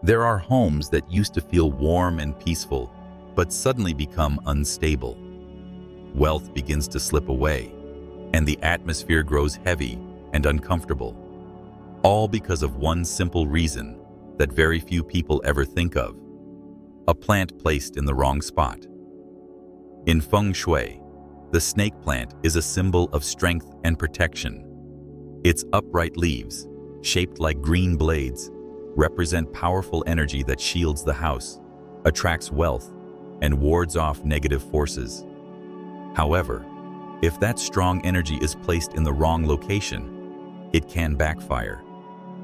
There are homes that used to feel warm and peaceful, but suddenly become unstable. Wealth begins to slip away, and the atmosphere grows heavy and uncomfortable, all because of one simple reason that very few people ever think of: a plant placed in the wrong spot. In Feng Shui, the snake plant is a symbol of strength and protection. Its upright leaves, shaped like green blades, represent powerful energy that shields the house, attracts wealth, and wards off negative forces. However, if that strong energy is placed in the wrong location, it can backfire,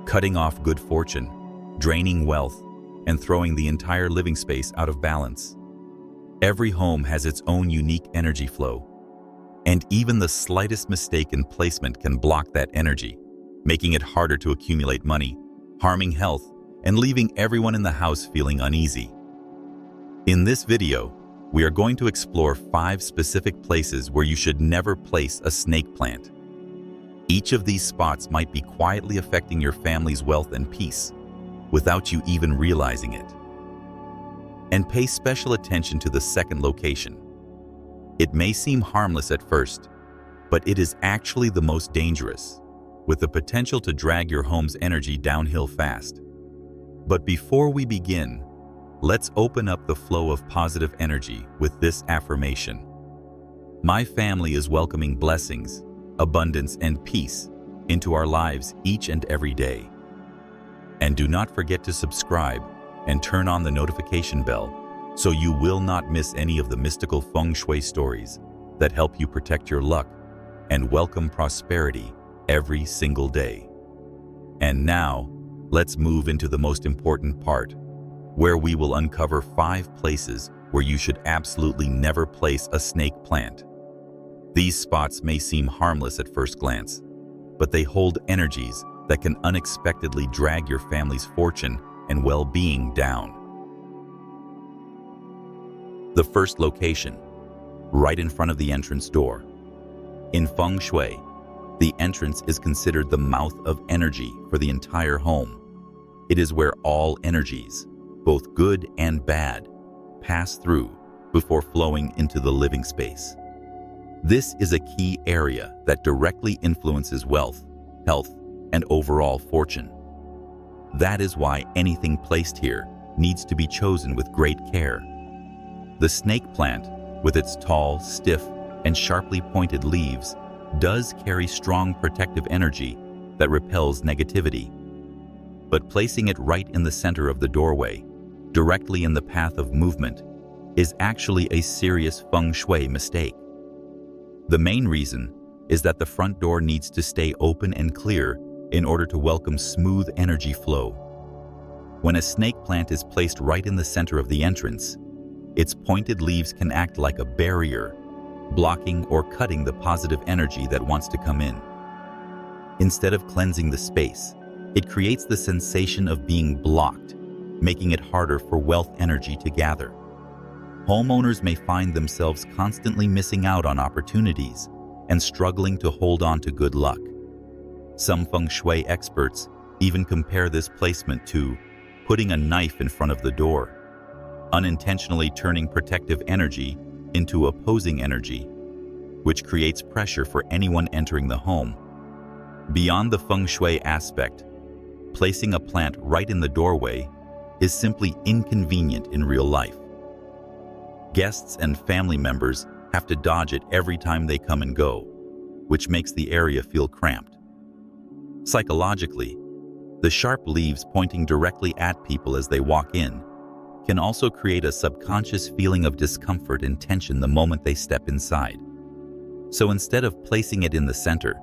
cutting off good fortune, draining wealth, and throwing the entire living space out of balance. Every home has its own unique energy flow, and even the slightest mistake in placement can block that energy, making it harder to accumulate money, harming health, and leaving everyone in the house feeling uneasy. In this video, we are going to explore 5 specific places where you should never place a snake plant. Each of these spots might be quietly affecting your family's wealth and peace, without you even realizing it. And pay special attention to the second location. It may seem harmless at first, but it is actually the most dangerous, with the potential to drag your home's energy downhill fast. But before we begin, let's open up the flow of positive energy with this affirmation. My family is welcoming blessings, abundance, and peace into our lives each and every day. And do not forget to subscribe and turn on the notification bell so you will not miss any of the mystical Feng Shui stories that help you protect your luck and welcome prosperity every single day. And now, let's move into the most important part, where we will uncover 5 places where you should absolutely never place a snake plant. These spots may seem harmless at first glance, but they hold energies that can unexpectedly drag your family's fortune and well-being down. The first location, right in front of the entrance door. In Feng Shui, the entrance is considered the mouth of energy for the entire home. It is where all energies, both good and bad, pass through before flowing into the living space. This is a key area that directly influences wealth, health, and overall fortune. That is why anything placed here needs to be chosen with great care. The snake plant, with its tall, stiff, and sharply pointed leaves, does carry strong protective energy that repels negativity. But placing it right in the center of the doorway, directly in the path of movement, is actually a serious Feng Shui mistake. The main reason is that the front door needs to stay open and clear in order to welcome smooth energy flow. When a snake plant is placed right in the center of the entrance, its pointed leaves can act like a barrier, blocking or cutting the positive energy that wants to come in. Instead of cleansing the space, it creates the sensation of being blocked, making it harder for wealth energy to gather. Homeowners may find themselves constantly missing out on opportunities and struggling to hold on to good luck. Some Feng Shui experts even compare this placement to putting a knife in front of the door, unintentionally turning protective energy into opposing energy, which creates pressure for anyone entering the home. Beyond the Feng Shui aspect, placing a plant right in the doorway is simply inconvenient in real life. Guests and family members have to dodge it every time they come and go, which makes the area feel cramped. Psychologically, the sharp leaves pointing directly at people as they walk in can also create a subconscious feeling of discomfort and tension the moment they step inside. So instead of placing it in the center,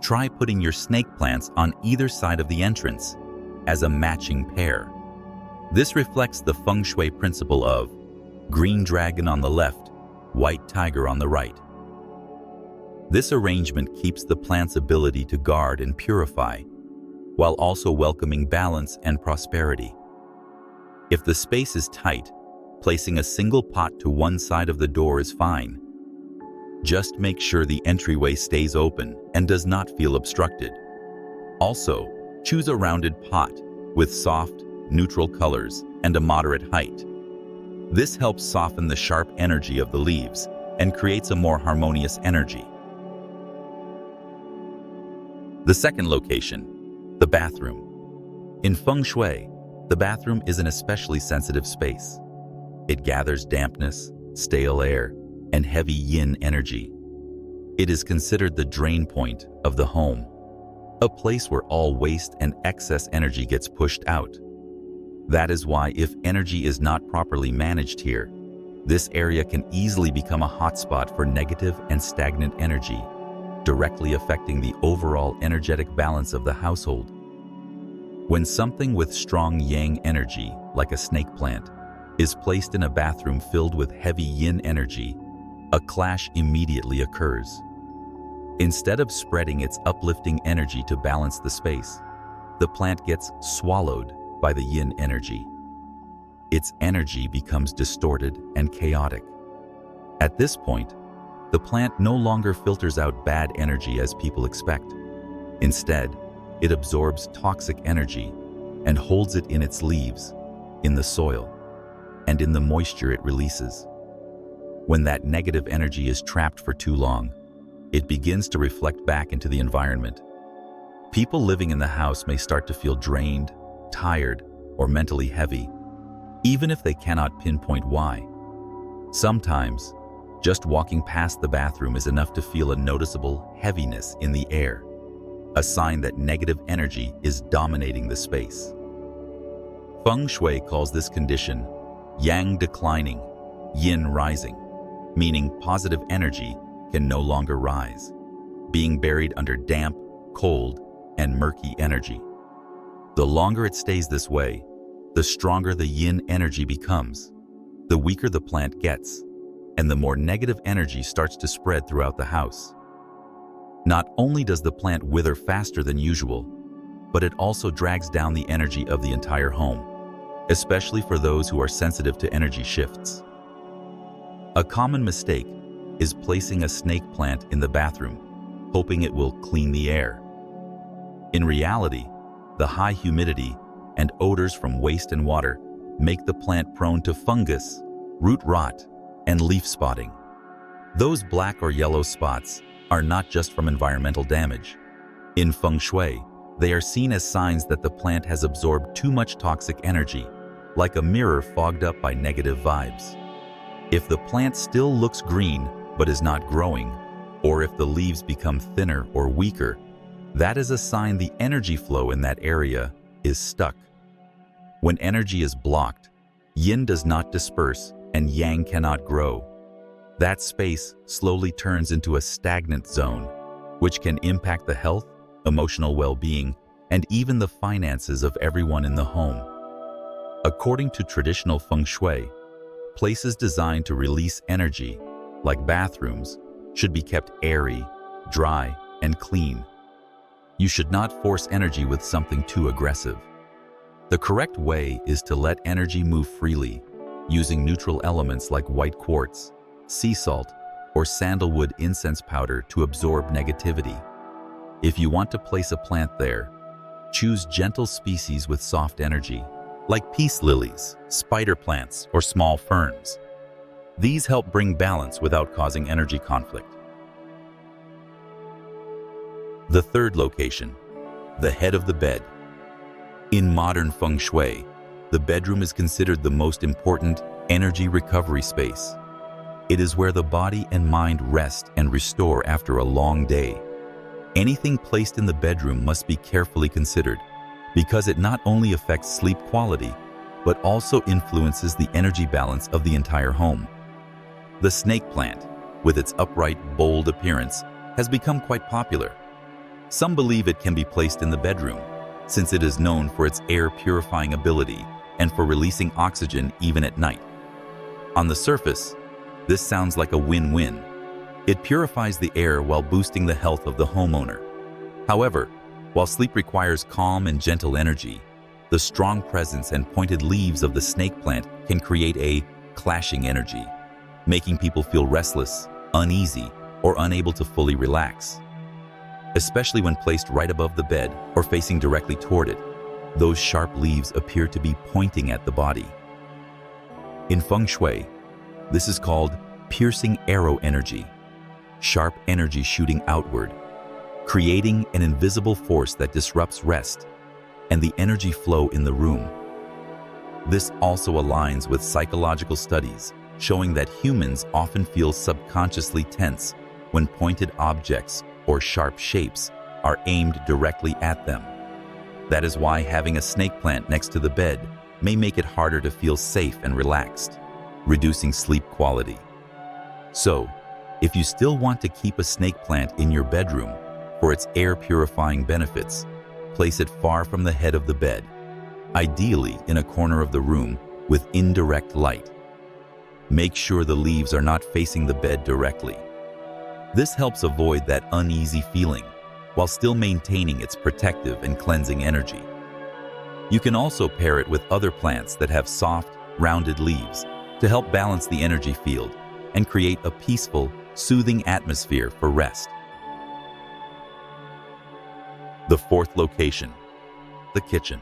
try putting your snake plants on either side of the entrance as a matching pair. This reflects the Feng Shui principle of green dragon on the left, white tiger on the right. This arrangement keeps the plant's ability to guard and purify, while also welcoming balance and prosperity. If the space is tight, placing a single pot to one side of the door is fine. Just make sure the entryway stays open and does not feel obstructed. Also, choose a rounded pot with soft, neutral colors, and a moderate height. This helps soften the sharp energy of the leaves and creates a more harmonious energy. The second location, the bathroom. In Feng Shui, the bathroom is an especially sensitive space. It gathers dampness, stale air, and heavy yin energy. It is considered the drain point of the home, a place where all waste and excess energy gets pushed out. That is why if energy is not properly managed here, this area can easily become a hotspot for negative and stagnant energy, directly affecting the overall energetic balance of the household. When something with strong yang energy, like a snake plant, is placed in a bathroom filled with heavy yin energy, a clash immediately occurs. Instead of spreading its uplifting energy to balance the space, the plant gets swallowed by the yin energy. Its energy becomes distorted and chaotic. At this point, the plant no longer filters out bad energy as people expect. Instead, it absorbs toxic energy and holds it in its leaves, in the soil, and in the moisture it releases. When that negative energy is trapped for too long, it begins to reflect back into the environment. People living in the house may start to feel drained, tired, or mentally heavy, even if they cannot pinpoint why. Sometimes, just walking past the bathroom is enough to feel a noticeable heaviness in the air, a sign that negative energy is dominating the space. Feng Shui calls this condition yang declining, yin rising, meaning positive energy can no longer rise, being buried under damp, cold, and murky energy. The longer it stays this way, the stronger the yin energy becomes, the weaker the plant gets, and the more negative energy starts to spread throughout the house. Not only does the plant wither faster than usual, but it also drags down the energy of the entire home, especially for those who are sensitive to energy shifts. A common mistake is placing a snake plant in the bathroom, hoping it will clean the air. In reality, the high humidity and odors from waste and water make the plant prone to fungus, root rot, and leaf spotting. Those black or yellow spots are not just from environmental damage. In Feng Shui, they are seen as signs that the plant has absorbed too much toxic energy, like a mirror fogged up by negative vibes. If the plant still looks green but is not growing, or if the leaves become thinner or weaker, that is a sign the energy flow in that area is stuck. When energy is blocked, yin does not disperse and yang cannot grow. That space slowly turns into a stagnant zone, which can impact the health, emotional well-being, and even the finances of everyone in the home. According to traditional Feng Shui, places designed to release energy, like bathrooms, should be kept airy, dry, and clean. You should not force energy with something too aggressive. The correct way is to let energy move freely, using neutral elements like white quartz, sea salt, or sandalwood incense powder to absorb negativity. If you want to place a plant there, choose gentle species with soft energy, like peace lilies, spider plants, or small ferns. These help bring balance without causing energy conflict. The third location, the head of the bed. In modern Feng Shui, the bedroom is considered the most important energy recovery space. It is where the body and mind rest and restore after a long day. Anything placed in the bedroom must be carefully considered, because it not only affects sleep quality, but also influences the energy balance of the entire home. The snake plant, with its upright, bold appearance, has become quite popular. Some believe it can be placed in the bedroom, since it is known for its air-purifying ability and for releasing oxygen even at night. On the surface, this sounds like a win-win. It purifies the air while boosting the health of the homeowner. However, while sleep requires calm and gentle energy, the strong presence and pointed leaves of the snake plant can create a clashing energy, making people feel restless, uneasy, or unable to fully relax. Especially when placed right above the bed or facing directly toward it, Those sharp leaves appear to be pointing at the body. In Feng Shui, this is called piercing arrow energy, sharp energy shooting outward, creating an invisible force that disrupts rest and the energy flow in the room. This also aligns with psychological studies showing that humans often feel subconsciously tense when pointed objects or sharp shapes are aimed directly at them. That is why having a snake plant next to the bed may make it harder to feel safe and relaxed, reducing sleep quality. So, if you still want to keep a snake plant in your bedroom for its air-purifying benefits, place it far from the head of the bed, ideally in a corner of the room with indirect light. Make sure the leaves are not facing the bed directly. This helps avoid that uneasy feeling while still maintaining its protective and cleansing energy. You can also pair it with other plants that have soft, rounded leaves to help balance the energy field and create a peaceful, soothing atmosphere for rest. The fourth location, the kitchen.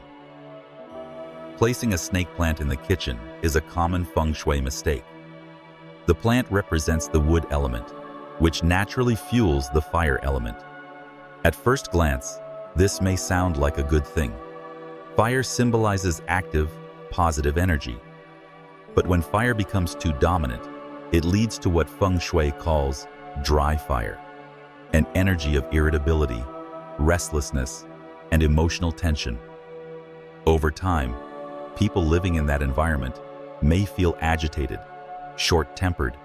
Placing a snake plant in the kitchen is a common Feng Shui mistake. The plant represents the wood element, which naturally fuels the fire element. At first glance, this may sound like a good thing. Fire symbolizes active, positive energy. But when fire becomes too dominant, it leads to what Feng Shui calls dry fire, an energy of irritability, restlessness, and emotional tension. Over time, people living in that environment may feel agitated, short-tempered,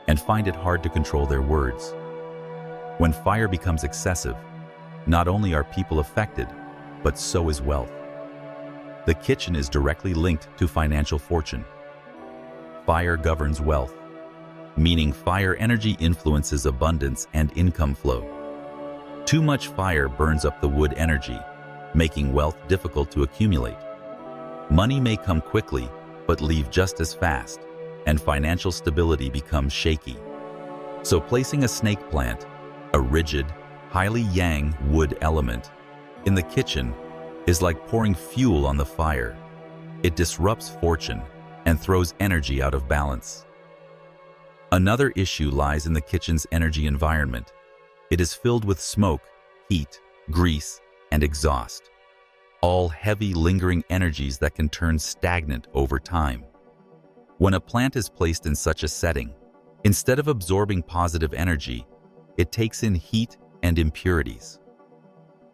and find it hard to control their words. When fire becomes excessive, not only are people affected, but so is wealth. The kitchen is directly linked to financial fortune. Fire governs wealth, meaning fire energy influences abundance and income flow. Too much fire burns up the wood energy, making wealth difficult to accumulate. Money may come quickly, but leave just as fast, and financial stability becomes shaky. So placing a snake plant, a rigid, highly yang wood element, in the kitchen is like pouring fuel on the fire. It disrupts fortune and throws energy out of balance. Another issue lies in the kitchen's energy environment. It is filled with smoke, heat, grease, and exhaust, all heavy, lingering energies that can turn stagnant over time. When a plant is placed in such a setting, instead of absorbing positive energy, it takes in heat and impurities.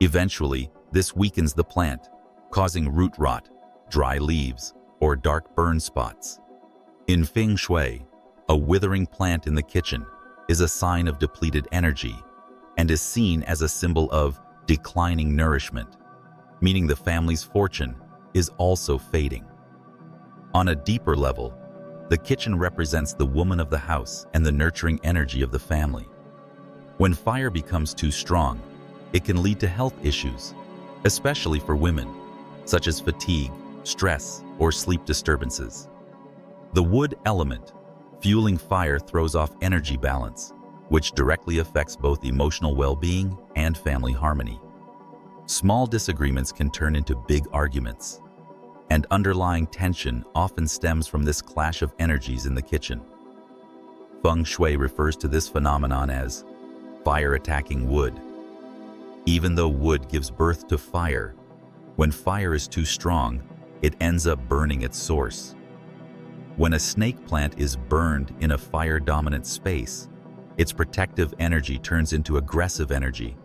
Eventually, this weakens the plant, causing root rot, dry leaves, or dark burn spots. In Feng Shui, a withering plant in the kitchen is a sign of depleted energy and is seen as a symbol of declining nourishment, meaning the family's fortune is also fading. On a deeper level, the kitchen represents the woman of the house and the nurturing energy of the family. When fire becomes too strong, it can lead to health issues, especially for women, such as fatigue, stress, or sleep disturbances. The wood element, fueling fire, throws off energy balance, which directly affects both emotional well-being and family harmony. Small disagreements can turn into big arguments, and underlying tension often stems from this clash of energies in the kitchen. Feng Shui refers to this phenomenon as fire attacking wood. Even though wood gives birth to fire, when fire is too strong, it ends up burning its source. When a snake plant is burned in a fire-dominant space, its protective energy turns into aggressive energy,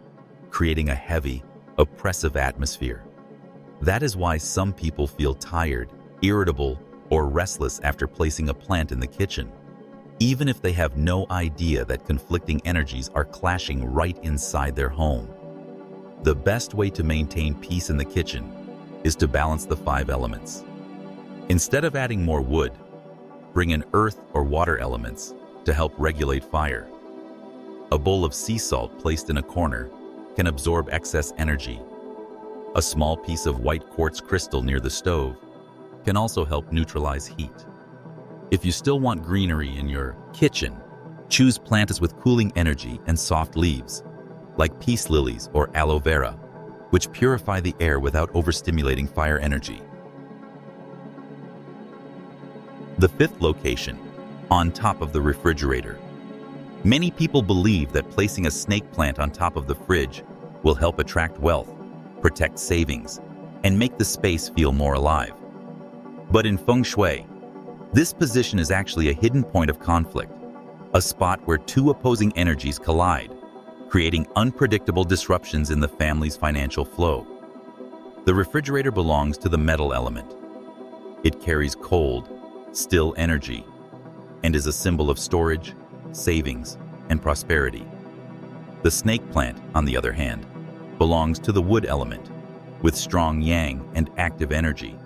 creating a heavy, oppressive atmosphere. That is why some people feel tired, irritable, or restless after placing a plant in the kitchen, even if they have no idea that conflicting energies are clashing right inside their home. The best way to maintain peace in the kitchen is to balance the 5 elements. Instead of adding more wood, bring in earth or water elements to help regulate fire. A bowl of sea salt placed in a corner can absorb excess energy. A small piece of white quartz crystal near the stove can also help neutralize heat. If you still want greenery in your kitchen, choose plants with cooling energy and soft leaves, like peace lilies or aloe vera, which purify the air without overstimulating fire energy. The fifth location, on top of the refrigerator. Many people believe that placing a snake plant on top of the fridge will help attract wealth, protect savings, and make the space feel more alive. But in Feng Shui, this position is actually a hidden point of conflict, a spot where two opposing energies collide, creating unpredictable disruptions in the family's financial flow. The refrigerator belongs to the metal element. It carries cold, still energy, and is a symbol of storage, savings, and prosperity. The snake plant, on the other hand, belongs to the wood element, with strong yang and active energy,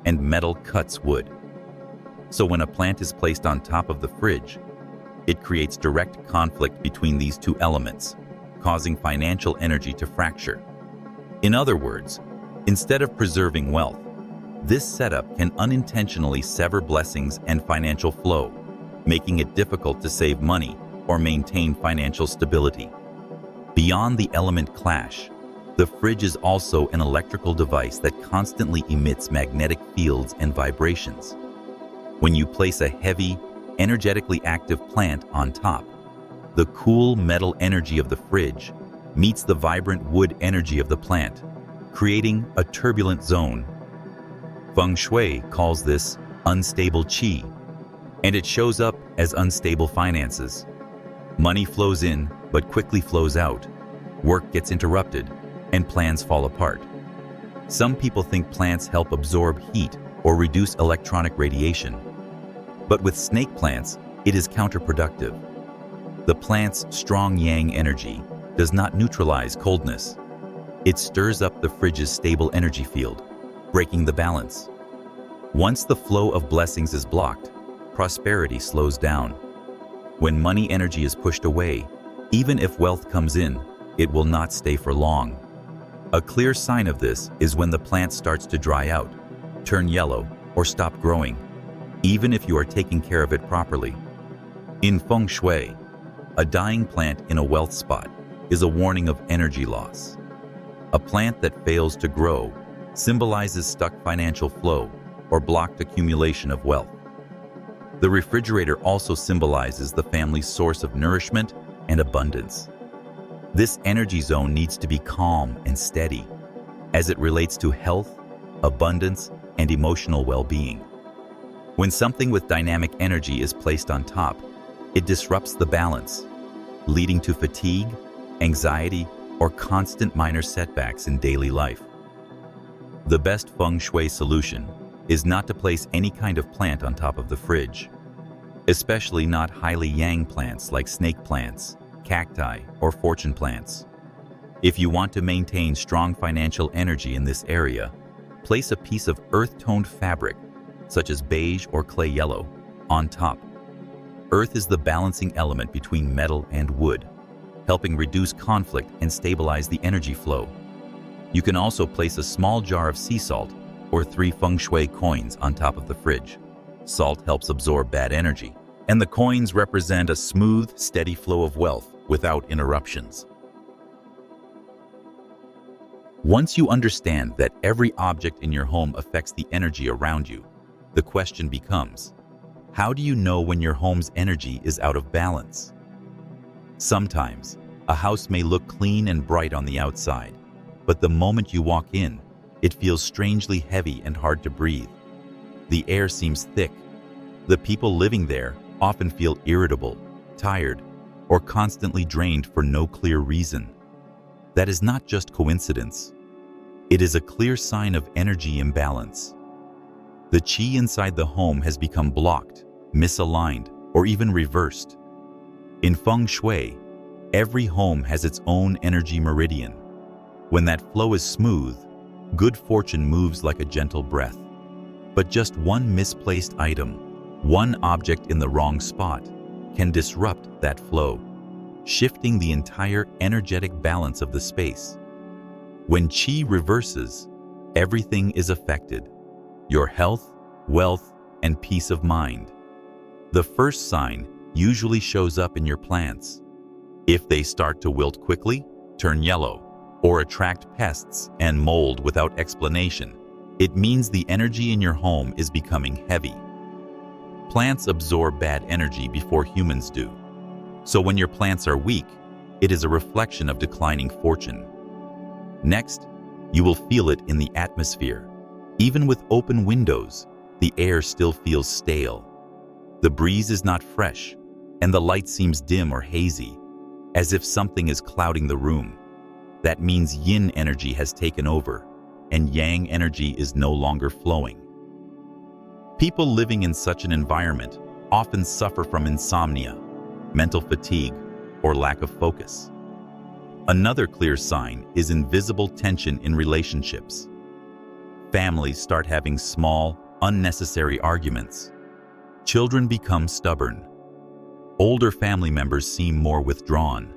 and metal cuts wood. So when a plant is placed on top of the fridge, it creates direct conflict between these two elements, causing financial energy to fracture. In other words, instead of preserving wealth, this setup can unintentionally sever blessings and financial flow, making it difficult to save money or maintain financial stability. Beyond the element clash, the fridge is also an electrical device that constantly emits magnetic fields and vibrations. When you place a heavy, energetically active plant on top, the cool metal energy of the fridge meets the vibrant wood energy of the plant, creating a turbulent zone. Feng Shui calls this unstable qi, and it shows up as unstable finances. Money flows in, but quickly flows out. Work gets interrupted, and plans fall apart. Some people think plants help absorb heat or reduce electronic radiation. But with snake plants, it is counterproductive. The plant's strong yang energy does not neutralize coldness. It stirs up the fridge's stable energy field, breaking the balance. Once the flow of blessings is blocked, prosperity slows down. When money energy is pushed away, even if wealth comes in, it will not stay for long. A clear sign of this is when the plant starts to dry out, turn yellow, or stop growing, even if you are taking care of it properly. In Feng Shui, a dying plant in a wealth spot is a warning of energy loss. A plant that fails to grow symbolizes stuck financial flow or blocked accumulation of wealth. The refrigerator also symbolizes the family's source of nourishment and abundance. This energy zone needs to be calm and steady as it relates to health, abundance, and emotional well-being. When something with dynamic energy is placed on top, it disrupts the balance, leading to fatigue, anxiety, or constant minor setbacks in daily life. The best Feng Shui solution is not to place any kind of plant on top of the fridge, especially not highly yang plants like snake plants, cacti, or fortune plants. If you want to maintain strong financial energy in this area, place a piece of earth-toned fabric, such as beige or clay yellow, on top. Earth is the balancing element between metal and wood, helping reduce conflict and stabilize the energy flow. You can also place a small jar of sea salt or 3 Feng Shui coins on top of the fridge. Salt helps absorb bad energy, and the coins represent a smooth, steady flow of wealth without interruptions. Once you understand that every object in your home affects the energy around you, the question becomes, how do you know when your home's energy is out of balance? Sometimes, a house may look clean and bright on the outside, but the moment you walk in, it feels strangely heavy and hard to breathe. The air seems thick. The people living there often feel irritable, tired, or constantly drained for no clear reason. That is not just coincidence. It is a clear sign of energy imbalance. The qi inside the home has become blocked, misaligned, or even reversed. In Feng Shui, every home has its own energy meridian. When that flow is smooth, good fortune moves like a gentle breath. But just one misplaced item, one object in the wrong spot, can disrupt that flow, shifting the entire energetic balance of the space. When qi reverses, everything is affected: your health, wealth, and peace of mind. The first sign usually shows up in your plants. If they start to wilt quickly, turn yellow, or attract pests and mold without explanation, it means the energy in your home is becoming heavy. Plants absorb bad energy before humans do. So when your plants are weak, it is a reflection of declining fortune. Next, you will feel it in the atmosphere. Even with open windows, the air still feels stale. The breeze is not fresh, and the light seems dim or hazy, as if something is clouding the room. That means yin energy has taken over, and yang energy is no longer flowing. People living in such an environment often suffer from insomnia, mental fatigue, or lack of focus. Another clear sign is invisible tension in relationships. Families start having small, unnecessary arguments. Children become stubborn. Older family members seem more withdrawn.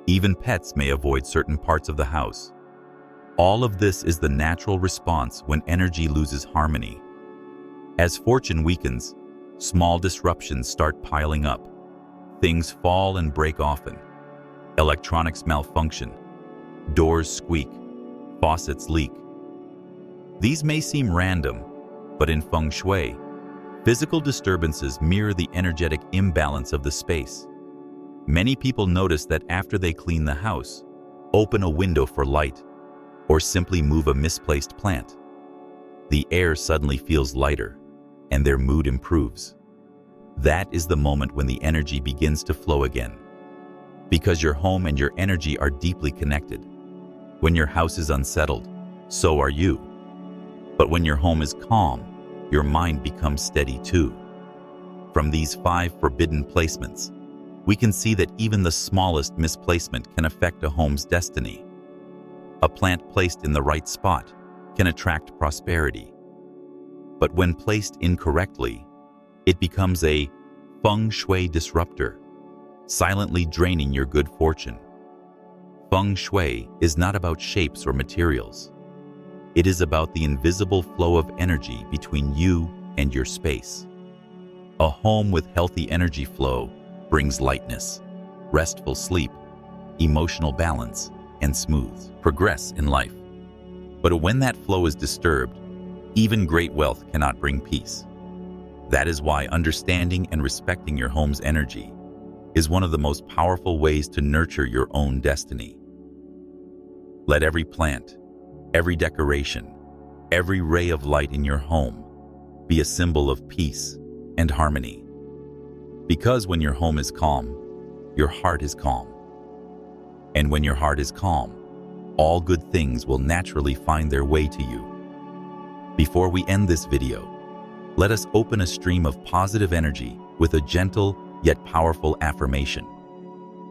Even pets may avoid certain parts of the house. All of this is the natural response when energy loses harmony. As fortune weakens, small disruptions start piling up. Things fall and break often. Electronics malfunction. Doors squeak. Faucets leak. These may seem random, but in Feng Shui, physical disturbances mirror the energetic imbalance of the space. Many people notice that after they clean the house, open a window for light, or simply move a misplaced plant, the air suddenly feels lighter, and their mood improves. That is the moment when the energy begins to flow again. Because your home and your energy are deeply connected. When your house is unsettled, so are you. But when your home is calm, your mind becomes steady too. From these 5 forbidden placements, we can see that even the smallest misplacement can affect a home's destiny. A plant placed in the right spot can attract prosperity. But when placed incorrectly, it becomes a Feng Shui disruptor, silently draining your good fortune. Feng Shui is not about shapes or materials. It is about the invisible flow of energy between you and your space. A home with healthy energy flow brings lightness, restful sleep, emotional balance, and smooth progress in life. But when that flow is disturbed, even great wealth cannot bring peace. That is why understanding and respecting your home's energy is one of the most powerful ways to nurture your own destiny. Let every plant, every decoration, every ray of light in your home be a symbol of peace and harmony. Because when your home is calm, your heart is calm. And when your heart is calm, all good things will naturally find their way to you. Before we end this video, let us open a stream of positive energy with a gentle yet powerful affirmation.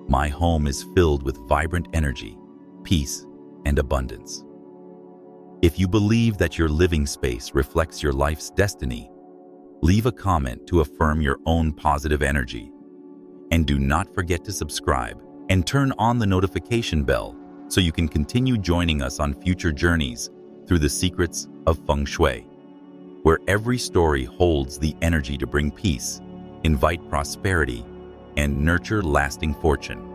My home is filled with vibrant energy, peace, and abundance. If you believe that your living space reflects your life's destiny, leave a comment to affirm your own positive energy. And do not forget to subscribe and turn on the notification bell so you can continue joining us on future journeys through the secrets of Feng Shui, where every story holds the energy to bring peace, invite prosperity, and nurture lasting fortune.